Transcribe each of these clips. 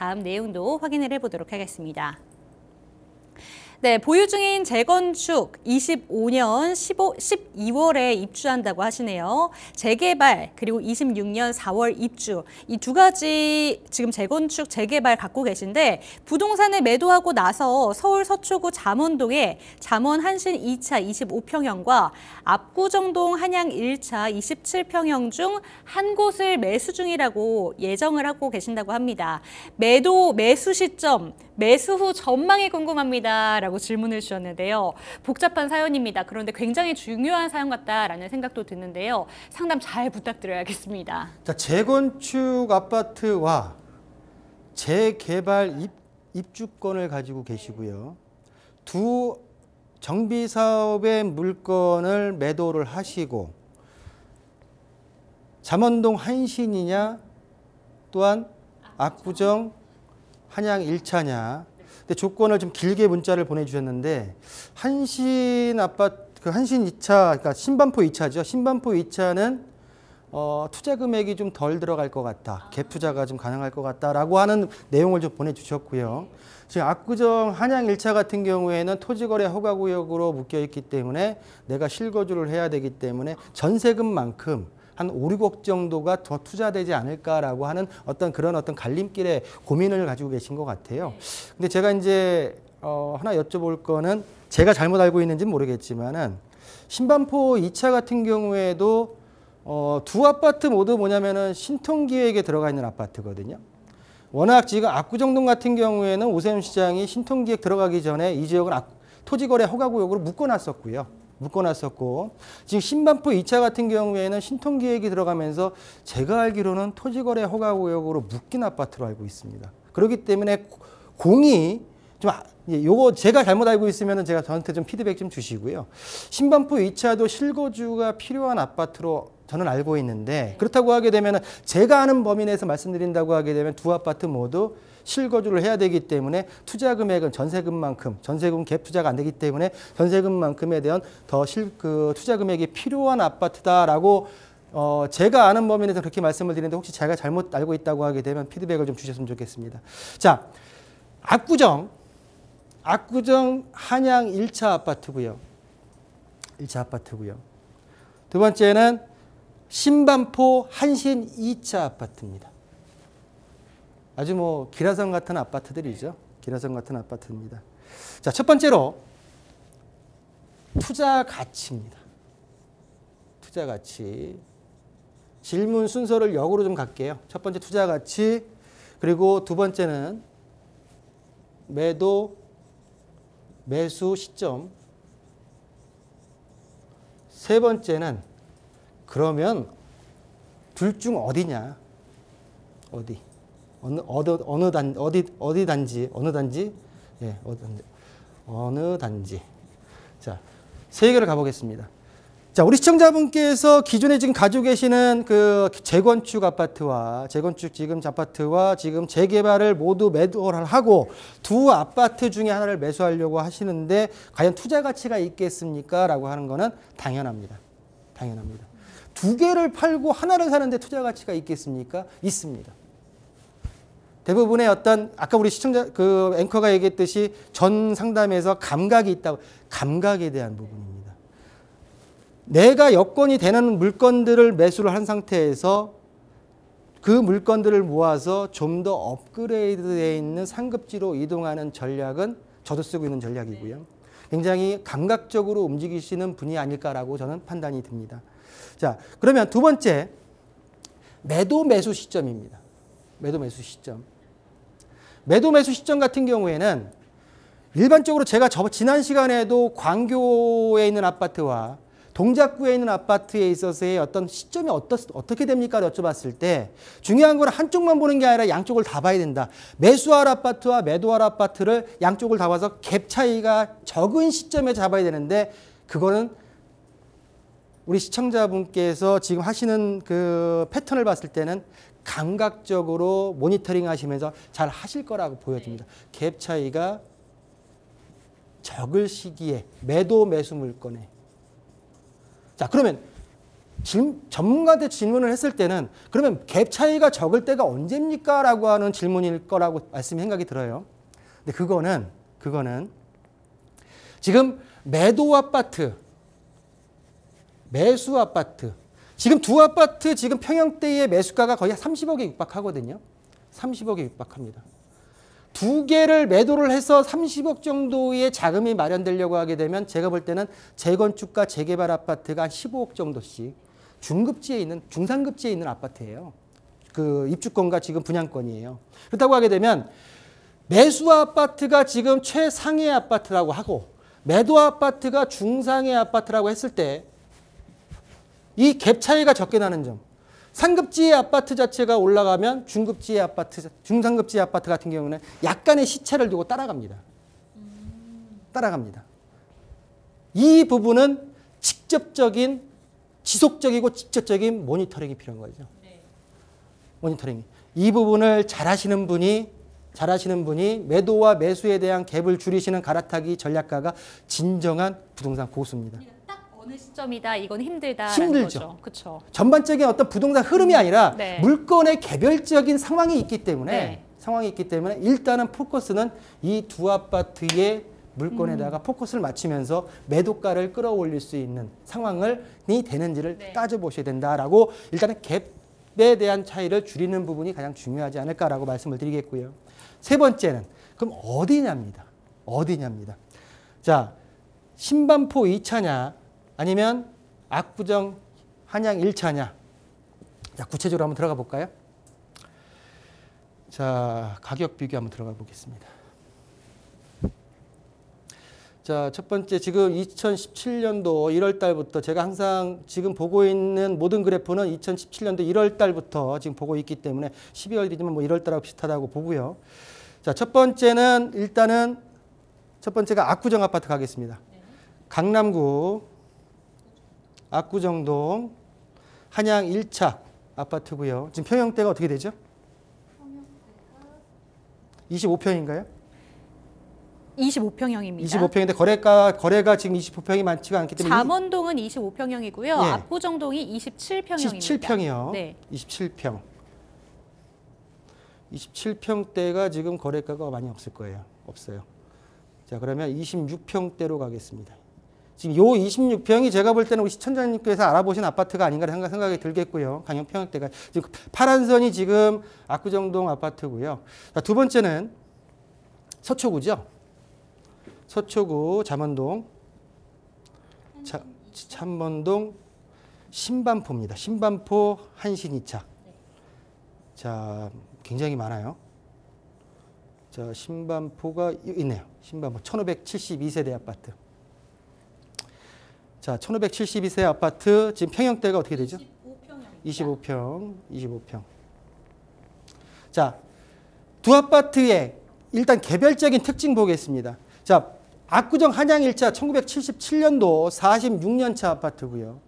다음 내용도 확인을 해보도록 하겠습니다. 네, 보유 중인 재건축 25년 12월에 입주한다고 하시네요. 재개발 그리고 26년 4월 입주 이 두 가지 지금 재건축 재개발 갖고 계신데 부동산을 매도하고 나서 서울 서초구 잠원동에 잠원 한신 2차 25평형과 압구정동 한양 1차 27평형 중 한 곳을 매수 중이라고 예정을 하고 계신다고 합니다. 매수 시점, 매수 후 전망이 궁금합니다. 라고 질문을 주셨는데요. 복잡한 사연입니다. 그런데 굉장히 중요한 사연 같다라는 생각도 드는데요. 상담 잘 부탁드려야겠습니다. 자, 재건축 아파트와 재개발 입주권을 가지고 계시고요. 두 정비 사업의 물건을 매도를 하시고 잠원동 한신이냐 또한 압구정 한양 1차냐. 근데 조건을 좀 길게 문자를 보내주셨는데 한신 아파트 그 한신 2차 그러니까 신반포 2차죠. 신반포 2차는 투자 금액이 좀 덜 들어갈 것 같다. 갭 투자가 좀 가능할 것 같다라고 하는 내용을 좀 보내주셨고요. 지금 압구정 한양 1차 같은 경우에는 토지거래 허가구역으로 묶여 있기 때문에 내가 실거주를 해야 되기 때문에 전세금만큼 한 5, 6억 정도가 더 투자되지 않을까라고 하는 어떤 갈림길에 고민을 가지고 계신 것 같아요. 근데 제가 이제 하나 여쭤볼 거는 제가 잘못 알고 있는지는 모르겠지만은 신반포 2차 같은 경우에도 두 아파트 모두 뭐냐면은 신통기획에 들어가 있는 아파트거든요. 워낙 지금 압구정동 같은 경우에는 오세훈 시장이 신통기획 들어가기 전에 이 지역을 토지거래 허가구역으로 묶어놨었고 지금 신반포 2차 같은 경우에는 신통기획이 들어가면서 제가 알기로는 토지거래 허가구역으로 묶인 아파트로 알고 있습니다. 그렇기 때문에 공이 좀 요거 제가 잘못 알고 있으면 제가 저한테 좀 피드백 좀 주시고요. 신반포 2차도 실거주가 필요한 아파트로 저는 알고 있는데 그렇다고 하게 되면 제가 아는 범위 내에서 말씀드린다고 하게 되면 두 아파트 모두 실거주를 해야 되기 때문에 투자 금액은 전세금만큼 전세금 갭 투자가 안 되기 때문에 전세금만큼에 대한 투자 금액이 필요한 아파트다라고 제가 아는 범위 내에서 그렇게 말씀을 드리는데 혹시 제가 잘못 알고 있다고 하게 되면 피드백을 좀 주셨으면 좋겠습니다. 자, 압구정 한양 1차 아파트고요. 1차 아파트고요. 두 번째는 신반포 한신 2차 아파트입니다. 아주 뭐 기라성 같은 아파트들이죠. 기라성 같은 아파트입니다. 자, 첫 번째로 투자 가치입니다. 투자 가치. 질문 순서를 역으로 좀 갈게요. 첫 번째 투자 가치, 그리고 두 번째는 매수 시점, 세 번째는 그러면 둘 중 어디냐? 어느 단지. 자, 세 개를 가보겠습니다. 자, 우리 시청자분께서 기존에 지금 가지고 계시는 그 재건축 아파트와 지금 재개발을 모두 매도를 하고 두 아파트 중에 하나를 매수하려고 하시는데 과연 투자 가치가 있겠습니까? 라고 하는 거는 당연합니다. 두 개를 팔고 하나를 사는데 투자 가치가 있겠습니까? 있습니다. 대부분의 아까 우리 시청자 앵커가 얘기했듯이 전 상담에서 감각이 있다고, 감각에 대한 부분입니다. 내가 여건이 되는 물건들을 매수를 한 상태에서 그 물건들을 모아서 좀 더 업그레이드되어 있는 상급지로 이동하는 전략은 저도 쓰고 있는 전략이고요. 굉장히 감각적으로 움직이시는 분이 아닐까라고 저는 판단이 듭니다. 자, 그러면 두 번째, 매수 시점입니다. 매수 시점 같은 경우에는 일반적으로 제가 지난 시간에도 광교에 있는 아파트와 동작구에 있는 아파트에 있어서의 어떤 시점이 어떻게 됩니까? 여쭤봤을 때 중요한 건 한쪽만 보는 게 아니라 양쪽을 다 봐야 된다. 매수할 아파트와 매도할 아파트를 양쪽을 다 봐서 갭 차이가 적은 시점에 잡아야 되는데 그거는 우리 시청자분께서 지금 하시는 그 패턴을 봤을 때는 감각적으로 모니터링 하시면서 잘 하실 거라고 보여집니다. 갭 차이가 적을 시기에 매수 물건에. 자, 그러면 전문가한테 질문을 했을 때는 그러면 갭 차이가 적을 때가 언제입니까? 라고 하는 질문일 거라고 생각이 들어요. 근데 그거는 지금 매도 아파트, 매수 아파트, 지금 두 아파트 지금 평형대의 매수가가 거의 30억에 육박하거든요. 30억에 육박합니다. 두 개를 매도를 해서 30억 정도의 자금이 마련되려고 하게 되면 제가 볼 때는 재건축과 재개발 아파트가 한 15억 정도씩 중급지에 있는, 중상급지에 있는 아파트예요. 그 입주권과 지금 분양권이에요. 그렇다고 하게 되면 매수 아파트가 지금 최상의 아파트라고 하고 매도 아파트가 중상의 아파트라고 했을 때 이 갭 차이가 적게 나는 점. 상급지의 아파트 자체가 올라가면 중급지의 아파트, 중상급지의 아파트 같은 경우는 약간의 시차를 두고 따라갑니다. 따라갑니다. 이 부분은 지속적이고 직접적인 모니터링이 필요한 거죠. 모니터링. 이 부분을 잘 하시는 분이 매도와 매수에 대한 갭을 줄이시는 갈아타기 전략가가 진정한 부동산 고수입니다. 어느 시점이다, 이건 힘들다라는 힘들죠. 거죠. 그렇죠. 전반적인 어떤 부동산 흐름이 아니라 네. 물건의 개별적인 상황이 있기 때문에 네. 일단은 포커스는 이 두 아파트의 물건에다가 포커스를 맞추면서 매도가를 끌어올릴 수 있는 상황이 되는지를 네. 따져보셔야 된다라고 일단은 갭에 대한 차이를 줄이는 부분이 가장 중요하지 않을까라고 말씀을 드리겠고요. 세 번째는 그럼 어디냐입니다. 자, 신반포 2차냐 아니면 압구정 한양 1차냐. 자, 구체적으로 한번 들어가 볼까요? 자, 가격 비교 한번 들어가 보겠습니다. 자, 첫 번째 지금 2017년도 1월 달부터 제가 항상 지금 보고 있는 모든 그래프는 2017년도 1월 달부터 지금 보고 있기 때문에 12월 뒤지만 뭐 1월 달하고 비슷하다고 보고요. 자, 첫 번째가 압구정 아파트 가겠습니다. 강남구 압구정동 한양 1차 아파트고요. 지금 평형대가 어떻게 되죠? 25평인가요? 25평형입니다. 25평인데 거래가 지금 25평이 많지가 않기 때문에 잠원동은 25평형이고요. 예. 압구정동이 27평형입니다. 17평이요. 네. 27평. 27평대가 지금 거래가가 많이 없을 거예요. 없어요. 자, 그러면 26평대로 가겠습니다. 지금 요 26평이 제가 볼 때는 우리 시청자님께서 알아보신 아파트가 아닌가 생각이 들겠고요. 강형 평형대가 지금 파란 선이 지금 압구정동 아파트고요. 자, 두 번째는 서초구죠. 서초구 잠원동, 잠원동 신반포입니다. 신반포 한신 2차. 자, 굉장히 많아요. 자, 신반포가 있네요. 신반포 1572세대 아파트. 자, 1572세 아파트 지금 평형대가 어떻게 되죠? 25평. 자, 두 아파트의 일단 개별적인 특징 보겠습니다. 자, 압구정 한양 1차 1977년도 46년차 아파트고요.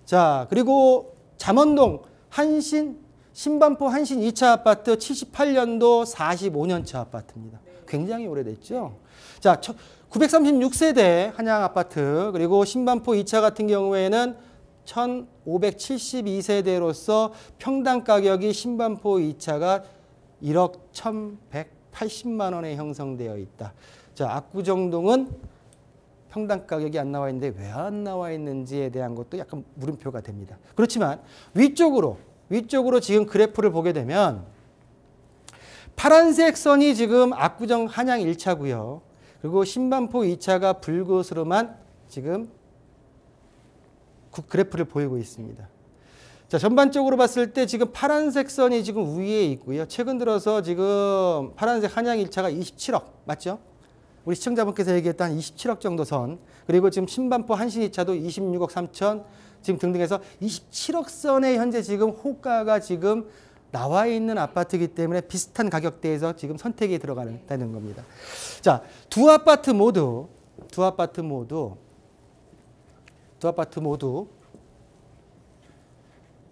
자, 그리고 잠원동 신반포 한신 2차 아파트 78년도 45년차 아파트입니다. 굉장히 오래됐죠. 자, 936세대 한양 아파트 그리고 신반포 2차 같은 경우에는 1572세대로서 평당 가격이 신반포 2차가 1억 1180만 원에 형성되어 있다. 자, 압구정동은 평당 가격이 안 나와 있는데 왜 안 나와 있는지에 대한 것도 약간 물음표가 됩니다. 그렇지만 위쪽으로 지금 그래프를 보게 되면 파란색 선이 지금 압구정 한양 1차고요. 그리고 신반포 2차가 붉으스름한 지금 그래프를 보이고 있습니다. 자, 전반적으로 봤을 때 지금 파란색 선이 지금 위에 있고요. 최근 들어서 지금 파란색 한양 1차가 27억 맞죠? 우리 시청자분께서 얘기했던 27억 정도 선. 그리고 지금 신반포 한신 2차도 26억 3천 지금 등등해서 27억 선에 현재 지금 호가가 지금 나와 있는 아파트이기 때문에 비슷한 가격대에서 지금 선택이 들어가는 겁니다. 자, 두 아파트 모두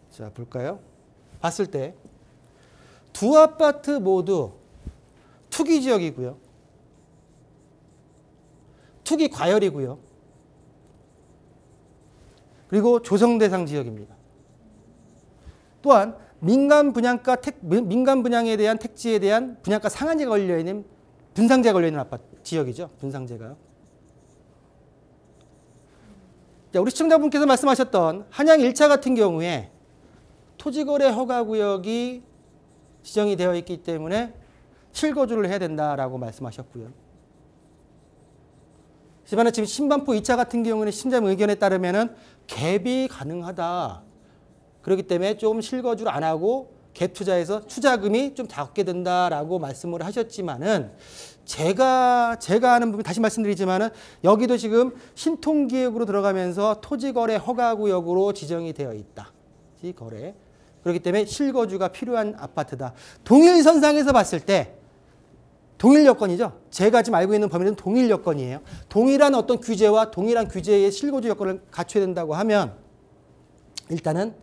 자, 볼까요? 봤을 때 두 아파트 모두 투기 지역이고요. 투기 과열이고요. 그리고 조성 대상 지역입니다. 또한 민간 분양에 대한 택지에 대한 분양가 상한제가 걸려 있는 분상제가 걸려 있는 아파트 지역이죠. 분상제가. 자, 우리 시청자분께서 말씀하셨던 한양 1차 같은 경우에 토지거래 허가구역이 지정이 되어 있기 때문에 실거주를 해야 된다라고 말씀하셨고요. 하지만 지금 신반포 2차 같은 경우는 심자님 의견에 따르면은 갭이 가능하다. 그렇기 때문에 좀 실거주를 안 하고 갭 투자해서 투자금이 좀 적게 된다라고 말씀을 하셨지만은 제가 하는 부분 다시 말씀드리지만은 여기도 지금 신통기획으로 들어가면서 토지거래 허가구역으로 지정이 되어 있다. 거래. 그렇기 때문에 실거주가 필요한 아파트다. 동일선상에서 봤을 때 동일 여건이죠. 제가 지금 알고 있는 범위는 동일 여건이에요. 동일한 어떤 규제와 동일한 규제의 실거주 여건을 갖춰야 된다고 하면 일단은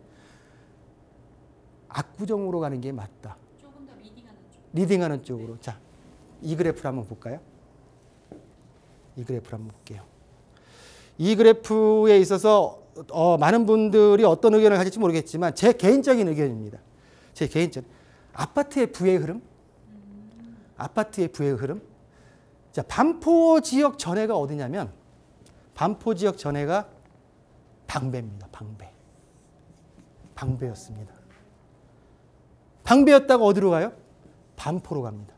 압구정으로 가는 게 맞다. 조금 더 리딩하는 쪽. 리딩하는 쪽으로. 자, 이 그래프를 한번 볼까요? 이 그래프를 한번 볼게요. 이 그래프에 있어서 많은 분들이 어떤 의견을 가질지 모르겠지만 제 개인적인 의견입니다. 제 개인적. 아파트의 부의 흐름. 아파트의 부의 흐름. 자, 반포 지역 전해가 어디냐면 반포 지역 전해가 방배입니다. 방배. 방배였습니다. 방배였다가 어디로 가요? 반포로 갑니다.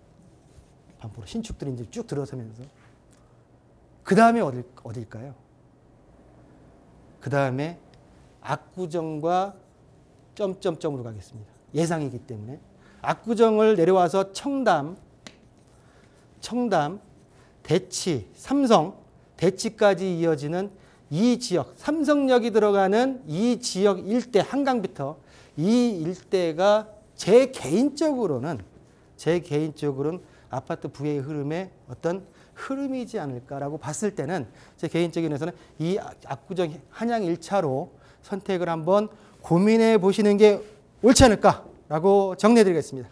반포로. 신축들이 이제 쭉 들어서면서. 그 다음에 어딜까요? 그 다음에 압구정과 점점점으로 가겠습니다. 예상이기 때문에. 압구정을 내려와서 청담, 대치, 삼성, 대치까지 이어지는 이 지역, 삼성역이 들어가는 이 지역 일대, 한강부터 이 일대가 제 개인적으로는 아파트 부의 흐름의 어떤 흐름이지 않을까라고 봤을 때는 제 개인적인 면에서는 이 압구정 한양 1차로 선택을 한번 고민해 보시는 게 옳지 않을까라고 정리해 드리겠습니다.